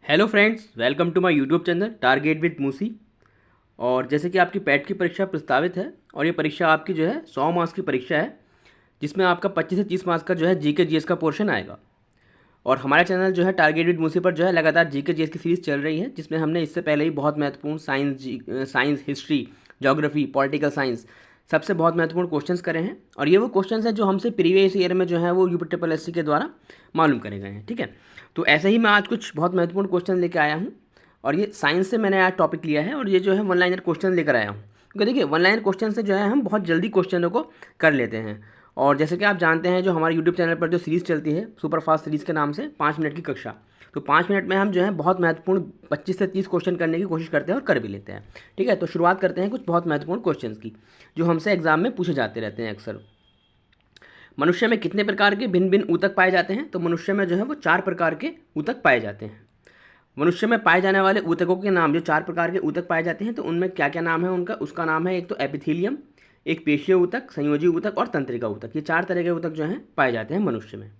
Hello friends, welcome to my YouTube channel target with मूसी। और जैसे कि आपकी पैट की परीक्षा प्रस्तावित है और ये परीक्षा आपकी जो है 100 मार्क्स की परीक्षा है, जिसमें आपका 25 से 30 मार्क्स का जो है जीके जीएस का पोर्शन आएगा। और हमारा चैनल जो है टारगेट विद मूसी पर जो है लगातार जीके जीएस की सीरीज़ चल रही है, जिसमें हमने इससे पहले ही बहुत महत्वपूर्ण science, history, geography, political science सबसे बहुत महत्वपूर्ण क्वेश्चंस करे हैं। और ये वो क्वेश्चंस हैं जो हमसे प्रीवियस ईयर में जो है वो यूपीएससी के द्वारा मालूम करे गए हैं। ठीक है, तो ऐसे ही मैं आज कुछ बहुत महत्वपूर्ण क्वेश्चन लेकर आया हूँ। और ये साइंस से मैंने आज टॉपिक लिया है और ये जो है वन लाइनर क्वेश्चन लेकर आया हूँ, क्योंकि देखिए वन लाइनर क्वेश्चन से जो है हम बहुत जल्दी क्वेश्चनों को कर लेते हैं। और जैसे कि आप जानते हैं, जो हमारे यूट्यूब चैनल पर जो सीरीज़ चलती है सुपर फास्ट सीरीज़ के नाम से 5 मिनट की कक्षा, तो 5 मिनट में हम जो है बहुत महत्वपूर्ण 25 से 30 क्वेश्चन करने की कोशिश करते हैं और कर भी लेते हैं। ठीक है, तो शुरुआत करते हैं कुछ बहुत महत्वपूर्ण क्वेश्चन की, जो हमसे एग्जाम में पूछे जाते रहते हैं अक्सर। मनुष्य में कितने प्रकार के भिन्न भिन्न ऊतक पाए जाते हैं? तो मनुष्य में जो है वो 4 प्रकार के ऊतक पाए जाते हैं। मनुष्य में पाए जाने वाले ऊतकों के नाम, जो 4 प्रकार के ऊतक पाए जाते हैं, तो उनमें क्या क्या नाम है उनका? उसका नाम है एक तो एपिथीलियम, एक पेशीय ऊतक, संयोजी ऊतक और तंत्रिका ऊतक। ये 4 तरह के ऊतक जो हैं पाए जाते हैं मनुष्य में।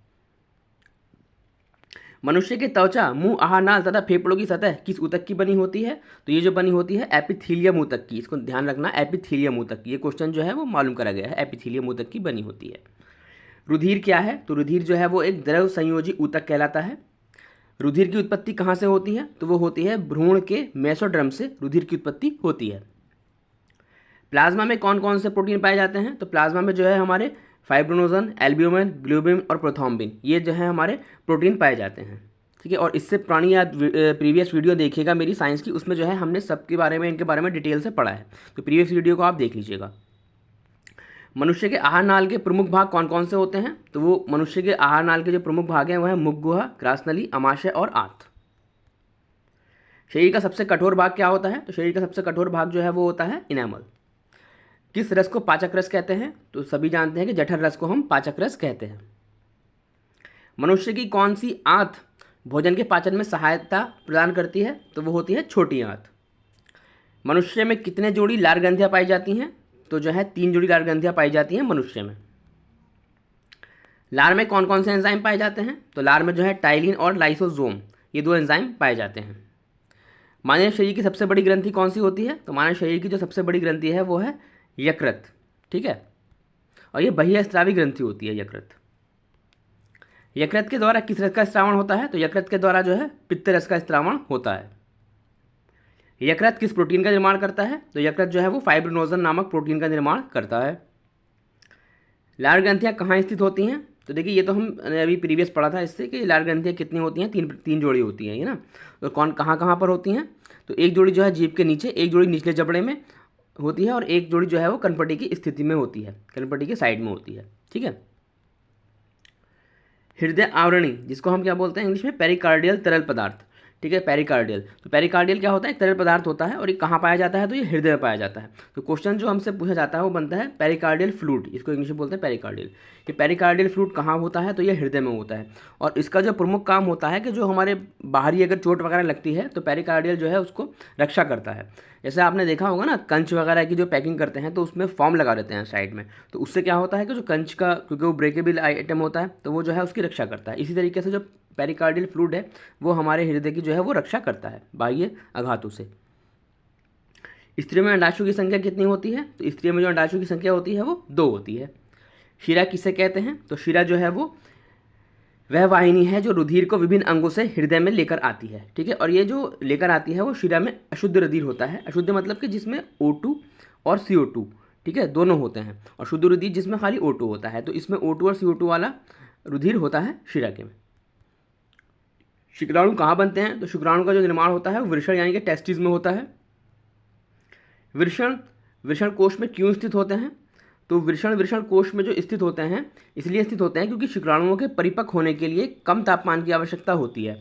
मनुष्य की त्वचा, मुंह, आहार नाल तथा फेफड़ों की सतह किस ऊतक की बनी होती है? तो ये जो बनी होती है एपिथीलियम ऊतक की। इसको ध्यान रखना, एपिथीलियम ऊतक की। ये क्वेश्चन जो है वो मालूम करा गया है, एपिथीलियम ऊतक की बनी होती है। रुधिर क्या है? तो रुधिर जो है वो एक द्रव संयोजी ऊतक कहलाता है। रुधिर की उत्पत्ति कहाँ से होती है? तो वो होती है भ्रूण के मेसोड्रम से रुधिर की उत्पत्ति होती है। प्लाज्मा में कौन कौन से प्रोटीन पाए जाते हैं? तो प्लाज्मा में जो है हमारे फाइब्रोनोजन, एल्ब्यूमिन, ग्लोबिन और प्रोथ्रोम्बिन, ये जो है हमारे प्रोटीन पाए जाते हैं। ठीक है, और इससे पुरानी या प्रीवियस वीडियो देखिएगा मेरी साइंस की, उसमें जो है हमने सबके बारे में, इनके बारे में डिटेल से पढ़ा है, तो प्रीवियस वीडियो को आप देख लीजिएगा। मनुष्य के आहार नाल के प्रमुख भाग कौन कौन से होते हैं? तो वो मनुष्य के आहार नाल के जो प्रमुख भाग हैं वो है मुखगुहा, ग्रासनली, अमाशय और आंत। शरीर का सबसे कठोर भाग क्या होता है? तो शरीर का सबसे कठोर भाग जो है वो होता है इनेमल। किस रस को पाचक रस कहते हैं? तो सभी जानते हैं कि जठर रस को हम पाचक रस कहते हैं। मनुष्य की कौन सी आंत भोजन के पाचन में सहायता प्रदान करती है? तो वो होती है छोटी आंत। मनुष्य में कितने जोड़ी लार ग्रंथियां पाई जाती हैं? तो जो है 3 जोड़ी लार ग्रंथियां पाई जाती हैं मनुष्य में। लार में कौन कौन से एंजाइम पाए जाते हैं? तो लार में जो है टाइलिन और लाइसोसोम, ये 2 एंजाइम पाए जाते हैं। मानव शरीर की सबसे बड़ी ग्रंथि कौन सी होती है? तो मानव शरीर की जो सबसे बड़ी ग्रंथि है वो है यकृत। ठीक है, और ये बहिःस्रावी ग्रंथि होती है यकृत। यकृत के द्वारा किस रस का स्रावण होता है? तो यकृत के द्वारा जो है पित्त रस का स्रावण होता है। यकृत किस प्रोटीन का निर्माण करता है? तो यकृत जो है वो फाइब्रोनोजन नामक प्रोटीन का निर्माण करता है। लार ग्रंथियाँ कहाँ स्थित होती हैं? तो देखिए ये तो हम अभी प्रीवियस पढ़ा था इससे कि लार ग्रंथियाँ कितनी होती हैं, तीन जोड़ी होती हैं, ये ना। तो कौन कहाँ कहाँ पर होती हैं? तो एक जोड़ी जो है जीभ के नीचे, एक जोड़ी निचले जबड़े में होती है और एक जोड़ी जो है वो कनपटी की स्थिति में होती है, कनपटी के साइड में होती है। ठीक है, हृदय आवरणी, जिसको हम क्या बोलते हैं इंग्लिश में, पेरिकार्डियल तरल पदार्थ। ठीक है, पेरिकार्डियल, तो पेरिकार्डियल क्या होता है? एक तरल पदार्थ होता है और ये कहाँ पाया जाता है? तो ये हृदय में पाया जाता है। तो क्वेश्चन जो हमसे पूछा जाता है वो बनता है पेरिकार्डियल फ्लूइड, इसको इंग्लिश में बोलते हैं पेरिकार्डियल। ये पेरिकार्डियल फ्लूइड कहाँ होता है? तो ये हृदय में होता है। और इसका जो प्रमुख काम होता है कि जो हमारे बाहरी अगर चोट वगैरह लगती है तो पेरिकार्डियल जो है उसको रक्षा करता है। जैसे आपने देखा होगा ना, कंच वगैरह की जो पैकिंग करते हैं तो उसमें फॉर्म लगा देते हैं साइड में, तो उससे क्या होता है कि जो कंच का, क्योंकि वो ब्रेकेबल आइटम होता है, तो वो जो है उसकी रक्षा करता है। इसी तरीके से जो पेरिकार्डियल फ्लूइड है वो हमारे हृदय की जो है वो रक्षा करता है बाह्य आघातों से। स्त्रियों में अंडाशु की संख्या कितनी होती है? तो स्त्रियों में जो अंडाशु की संख्या होती है वो 2 होती है। शिरा किसे कहते हैं? तो शिरा जो है वो वह वाहिनी है जो रुधिर को विभिन्न अंगों से हृदय में लेकर आती है। ठीक है, और ये जो लेकर आती है वो शिरा में अशुद्ध रुधिर होता है। अशुद्ध मतलब कि जिसमें O2 और CO2, ठीक है, दोनों होते हैं, और शुद्ध रुधिर जिसमें खाली O2 होता है। तो इसमें O2 और CO2 वाला रुधिर होता है शिरा के में। शुक्राणु कहाँ बनते हैं? तो शुक्राणु का जो निर्माण होता है वो वृषण यानी कि टेस्टिस में होता है। वृषण वृषण कोश में क्यों स्थित होते हैं? तो वृषण कोश में जो स्थित होते हैं इसलिए स्थित होते हैं क्योंकि शुक्राणुओं के परिपक्व होने के लिए कम तापमान की आवश्यकता होती है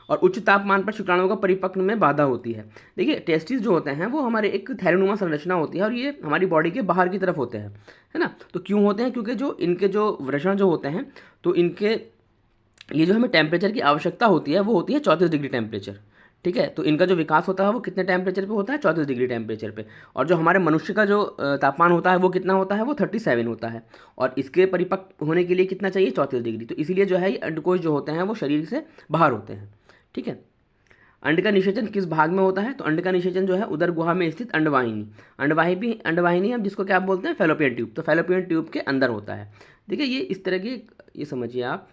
और उच्च तापमान पर शुक्राणुओं का परिपक्व में बाधा होती है। देखिए टेस्टिस जो होते हैं वो हमारे एक थैलेनुमा संरचना होती है और ये हमारी बॉडी के बाहर की तरफ होते हैं, है ना। तो क्यों होते हैं? क्योंकि जो इनके जो वृषण जो होते हैं तो इनके ये जो हमें टेम्परेचर की आवश्यकता होती है वो होती है 34 डिग्री टेम्परेचर। ठीक है, तो इनका जो विकास होता है वो कितने टेम्परेचर पे होता है? 34 डिग्री टेम्परेचर पे। और जो हमारे मनुष्य का जो तापमान होता है वो कितना होता है? वो 37 होता है। और इसके परिपक्व होने के लिए कितना चाहिए? 34 डिग्री। तो इसीलिए जो है ये अंडकोश जो होते हैं वो शरीर से बाहर होते हैं। ठीक है, अंड का निषेचन किस भाग में होता है? तो अंड का निषेचन जो है उदर गुहा में स्थित अंडवाहिनी, अंडवाहिनी हम जिसको क्या बोलते हैं? Fallopian tube. तो फैलोपियन ट्यूब के अंदर होता है। देखिए ये इस तरह की, ये समझिए आप,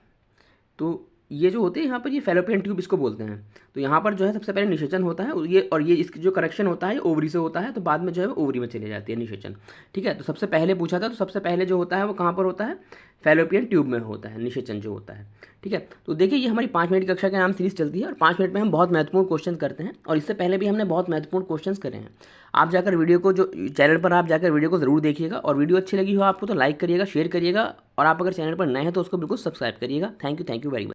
तो ये जो होते हैं यहाँ पर, ये फैलोपियन ट्यूब इसको बोलते हैं। तो यहाँ पर जो है सबसे पहले निषेचन होता है, और ये इसकी जो करेक्शन होता है ओवरी से होता है, तो बाद में जो है वो ओवरी में चले जाती है निषेचन। ठीक है, तो सबसे पहले पूछा था, तो सबसे पहले जो होता है वो कहाँ पर होता है? फैलोपियन ट्यूब में होता है निषेचन जो होता है। ठीक है, तो देखिए ये हमारी 5 मिनट की कक्षा के नाम सीरीज चलती है, और 5 मिनट में हम बहुत महत्वपूर्ण क्वेश्चन करते हैं, और इससे पहले भी हमने बहुत महत्वपूर्ण क्वेश्चन करे हैं। आप जाकर वीडियो को, जो चैनल पर आप जाकर वीडियो को ज़रूर देखिएगा, और वीडियो अच्छी लगी हो आपको तो लाइक करिएगा, शेयर करिएगा, और आप अगर चैनल पर नए हैं तो उसको बिल्कुल सब्सक्राइब करिएगा। Thank you very much.